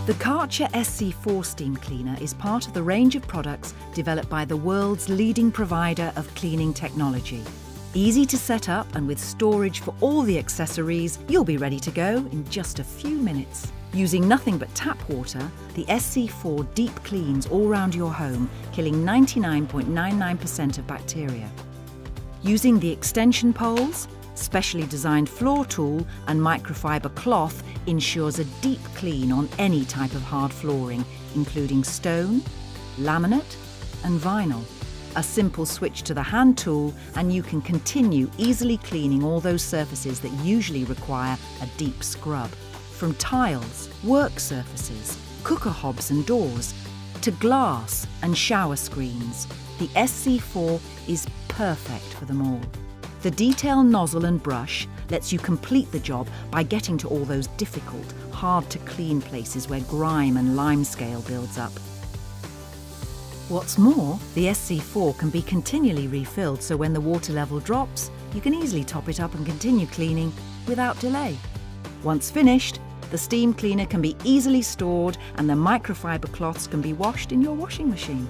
The Karcher SC4 steam cleaner is part of the range of products developed by the world's leading provider of cleaning technology. Easy to set up and with storage for all the accessories, you'll be ready to go in just a few minutes. Using nothing but tap water, the SC4 deep cleans all round your home, killing 99.99% of bacteria. Using the extension poles, specially designed floor tool and microfiber cloth ensures a deep clean on any type of hard flooring, including stone, laminate and vinyl. A simple switch to the hand tool and you can continue easily cleaning all those surfaces that usually require a deep scrub. From tiles, work surfaces, cooker hobs and doors, to glass and shower screens, the SC4 is perfect for them all. The detail nozzle and brush lets you complete the job by getting to all those difficult, hard to clean places where grime and limescale builds up. What's more, the SC4 can be continually refilled, so when the water level drops, you can easily top it up and continue cleaning without delay. Once finished, the steam cleaner can be easily stored and the microfiber cloths can be washed in your washing machine.